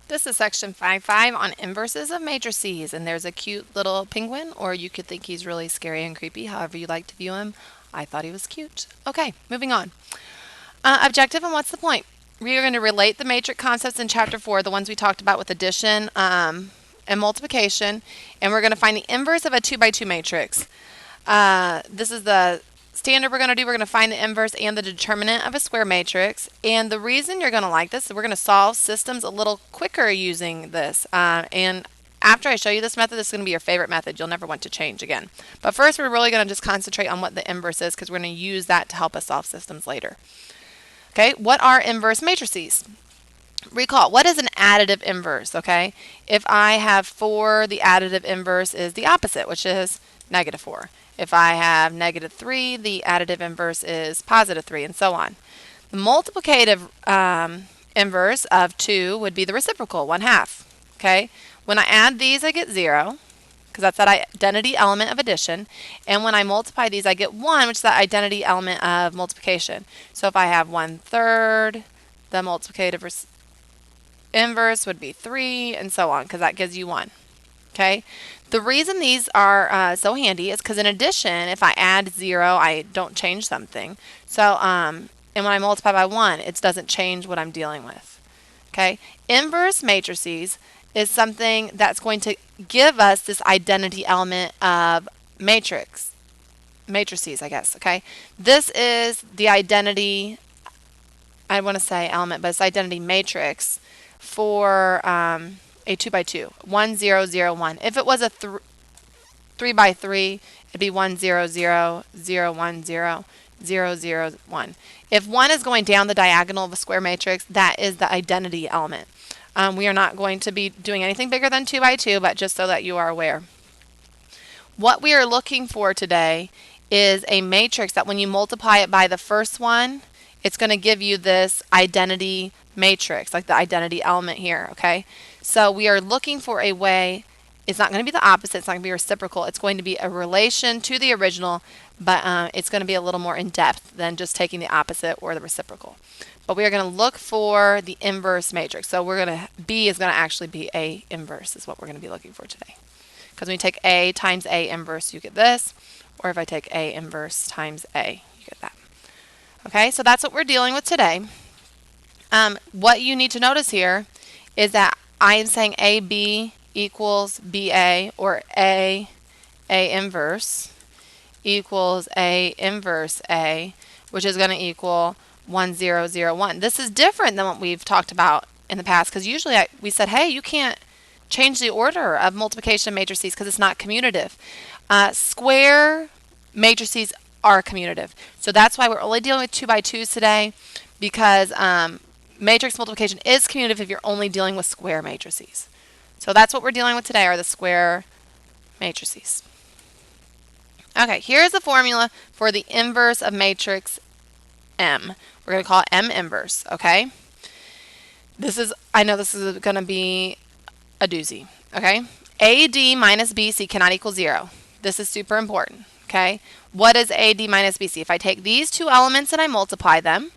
This is section 5.5 on inverses of matrices, and there's a cute little penguin, or you could think he's really scary and creepy, however you like to view him. I thought he was cute. Okay, moving on. Objective and what's the point? We are going to relate the matrix concepts in chapter 4, the ones we talked about with addition and multiplication, and we're going to find the inverse of a 2 by 2 matrix. This is the standard we're going to do. We're going to find the inverse and the determinant of a square matrix. And the reason you're going to like this is we're going to solve systems a little quicker using this. And after I show you this method, this is going to be your favorite method. You'll never want to change again. But first, we're really going to just concentrate on what the inverse is because we're going to use that to help us solve systems later. Okay, what are inverse matrices? Recall, what is an additive inverse, okay? If I have 4, the additive inverse is the opposite, which is negative 4. If I have negative 3, the additive inverse is positive 3, and so on. The multiplicative inverse of 2 would be the reciprocal, 1/2, okay? When I add these, I get 0, because that's that identity element of addition. And when I multiply these, I get 1, which is that identity element of multiplication. So if I have 1/3, the multiplicative inverse would be 3, and so on, because that gives you 1. Okay? The reason these are so handy is because in addition, if I add 0, I don't change something. So, and when I multiply by 1, it doesn't change what I'm dealing with. Okay? Inverse matrices is something that's going to give us this identity element of matrices, I guess, okay? This is the identity, I want to say element, but it's identity matrix for a 2 by 2, 1 0 0 1. If it was a 3 by 3, it'd be 1 0 0 0 1 0 0 0 1. If 1 is going down the diagonal of a square matrix, that is the identity element. We are not going to be doing anything bigger than 2 by 2, but just so that you are aware. What we are looking for today is a matrix that when you multiply it by the first one, it's going to give you this identity matrix, like the identity element here, okay? So we are looking for a way, it's not going to be the opposite, it's not going to be reciprocal, it's going to be a relation to the original, but it's going to be a little more in depth than just taking the opposite or the reciprocal. But we are going to look for the inverse matrix. So we're going to, B is going to actually be A inverse is what we're going to be looking for today. Because when you take A times A inverse, you get this. Or if I take A inverse times A, you get that. Okay, so that's what we're dealing with today. What you need to notice here is that I am saying AB equals BA, or A inverse equals A inverse A, which is going to equal 1 0 0 1. This is different than what we've talked about in the past because usually we said, hey, you can't change the order of multiplication matrices because it's not commutative. Square matrices are commutative. So that's why we're only dealing with 2 by 2s today because matrix multiplication is commutative if you're only dealing with square matrices. So that's what we're dealing with today are the square matrices. Okay, here's the formula for the inverse of matrix M. We're going to call it M inverse, okay? I know this is going to be a doozy, okay? AD minus BC cannot equal 0. This is super important, okay? What is AD minus BC? If I take these two elements and I multiply them,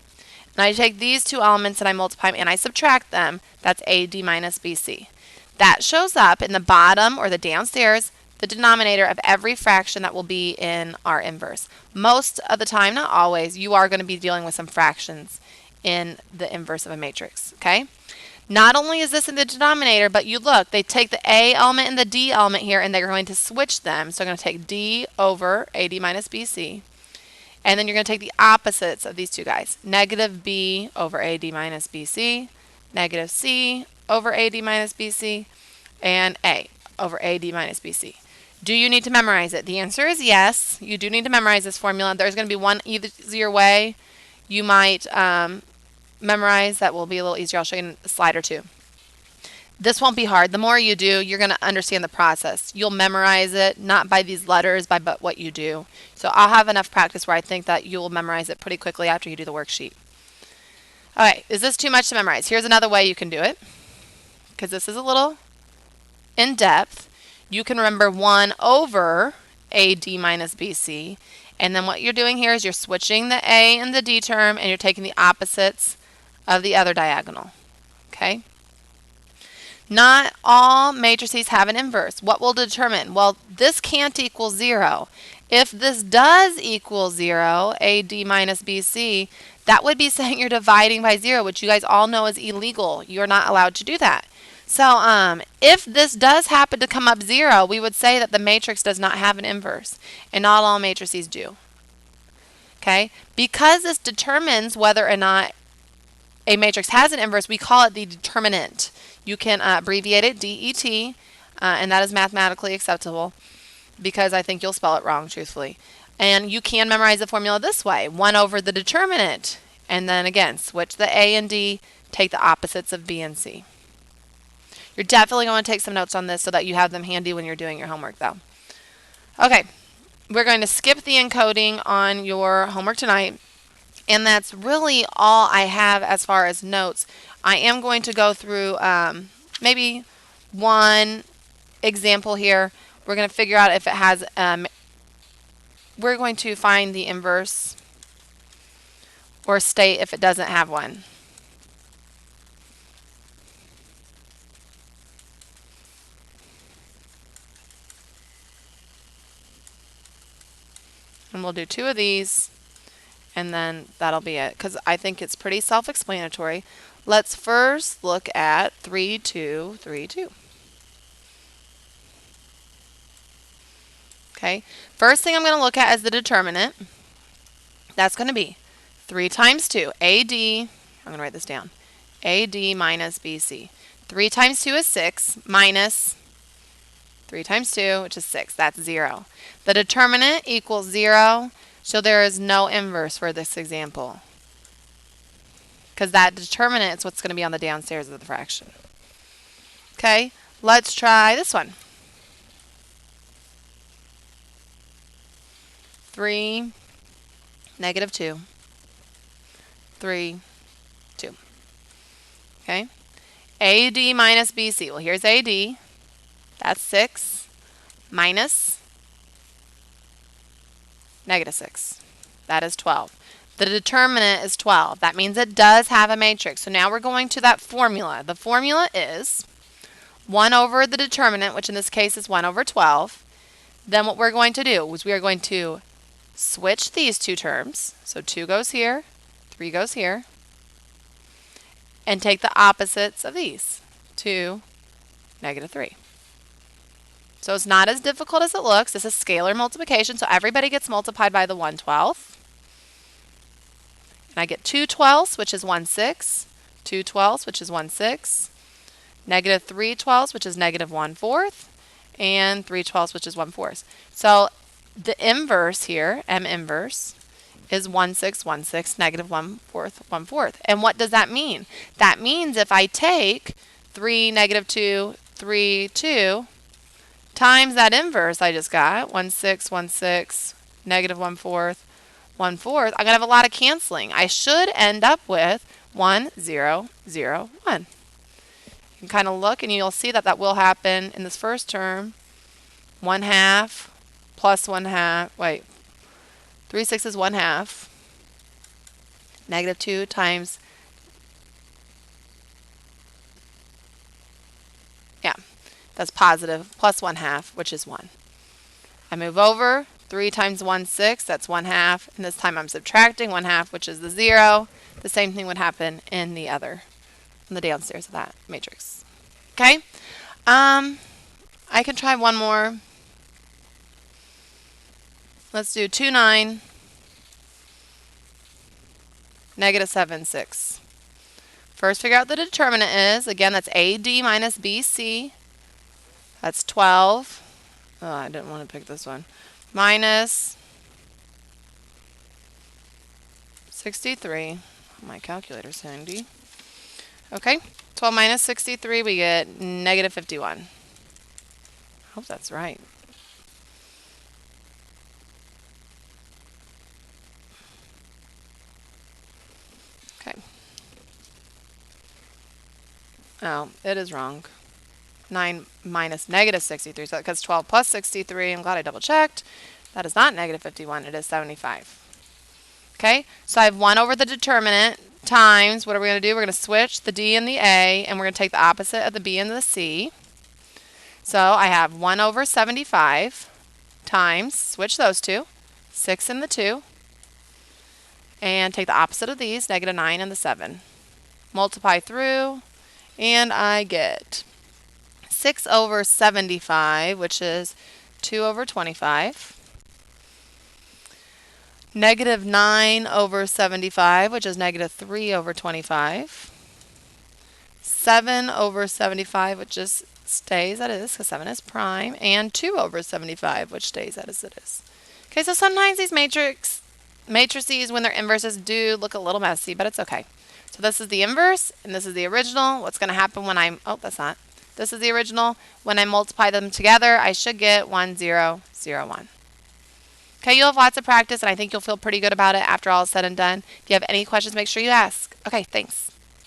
and I take these two elements and I multiply them and I subtract them, that's AD minus BC. That shows up in the bottom or the downstairs, the denominator of every fraction that will be in our inverse. Most of the time, not always, you are going to be dealing with some fractions in the inverse of a matrix, okay? Not only is this in the denominator, but you look, they take the A element and the D element here and they're going to switch them. So I'm going to take D over AD minus BC. And then you're going to take the opposites of these two guys. Negative B over AD minus BC, negative C over AD minus BC, and A over AD minus BC. Do you need to memorize it? The answer is yes. You do need to memorize this formula. There's going to be one easier way you might memorize that will be a little easier. I'll show you in a slide or two. This won't be hard. The more you do, you're going to understand the process. You'll memorize it, not by these letters, but what you do. So I'll have enough practice where I think that you'll memorize it pretty quickly after you do the worksheet. All right, is this too much to memorize? Here's another way you can do it, because this is a little in depth. You can remember 1 over AD minus BC. And then what you're doing here is you're switching the A and the D term and you're taking the opposites of the other diagonal. Okay? Not all matrices have an inverse. What will determine? Well, this can't equal 0. If this does equal 0, AD minus BC, that would be saying you're dividing by 0, which you guys all know is illegal. You're not allowed to do that. So if this does happen to come up 0, we would say that the matrix does not have an inverse, and not all matrices do. Okay? Because this determines whether or not a matrix has an inverse, we call it the determinant. You can abbreviate it DET, and that is mathematically acceptable because I think you'll spell it wrong, truthfully. And you can memorize the formula this way: 1 over the determinant, and then again, switch the A and D, take the opposites of B and C. You're definitely going to take some notes on this so that you have them handy when you're doing your homework, though. Okay, we're going to skip the encoding on your homework tonight. And that's really all I have as far as notes. I am going to go through maybe one example here. We're going to figure out if it has, we're going to find the inverse or state if it doesn't have one. And we'll do 2 of these. And then that'll be it, because I think it's pretty self-explanatory. Let's first look at 3, 2, 3, 2. Okay, first thing I'm going to look at is the determinant. That's going to be 3 times 2, AD, I'm going to write this down, AD minus BC. 3 times 2 is 6, minus 3 times 2, which is 6. That's 0. The determinant equals 0. So there is no inverse for this example, because that determinant is what's going to be on the downstairs of the fraction. Okay, let's try this one. 3, negative 2, 3, 2. Okay, AD minus BC. Well, here's AD. That's 6 minus negative 6. That is 12. The determinant is 12. That means it does have a matrix. So now we're going to that formula. The formula is 1 over the determinant, which in this case is 1 over 12. Then what we're going to do is we are going to switch these two terms. So 2 goes here, 3 goes here, and take the opposites of these. 2, negative 3. So it's not as difficult as it looks. This is scalar multiplication, so everybody gets multiplied by the 1/12. And I get 2/12, which is 1/6, 2/12, which is 1/6, negative 3/12, which is negative 1/4, and 3/12, which is 1/4. So the inverse here, M inverse, is 1/6, 1/6, negative 1/4, 1/4. And what does that mean? That means if I take 3, negative 2, 3, 2, times that inverse I just got, 1/6, 1/6, negative 1/4, 1/4, I'm going to have a lot of canceling. I should end up with 1, 0, 0, 1. You can kind of look and you'll see that that will happen in this first term. 1/2 plus 1/2, wait, 3/6 is 1/2. Negative 2 times, yeah, that's positive, plus 1/2, which is 1. I move over, 3 times 1/6, that's 1/2, and this time I'm subtracting 1/2, which is the 0. The same thing would happen in the other, on the downstairs of that matrix. Okay, I can try one more. Let's do 2, 9, negative 7, 6. First, figure out what the determinant is. Again, that's AD minus BC. That's 12. Oh, I didn't want to pick this one. Minus 63. My calculator's handy. Okay, 12 minus 63, we get negative 51. I hope that's right. Okay. Oh, it is wrong. 9 minus negative 63, so because 12 plus 63, I'm glad I double checked. That is not negative 51, it is 75. Okay, so I have 1 over the determinant times, what are we going to do? We're going to switch the D and the A, and we're going to take the opposite of the B and the C. So I have 1 over 75 times, switch those two, 6 and the 2, and take the opposite of these, negative 9 and the 7. Multiply through, and I get 6 over 75, which is 2 over 25. Negative 9 over 75, which is negative 3 over 25. 7 over 75, which just stays as it is because 7 is prime. And 2 over 75, which stays as it is. Okay, so sometimes these matrices, when they're inverses, do look a little messy, but it's okay. So this is the inverse, and this is the original. What's going to happen when this is the original. When I multiply them together, I should get 1, 0, 0, 1. Okay, you'll have lots of practice, and I think you'll feel pretty good about it after all is said and done. If you have any questions, make sure you ask. Okay, thanks.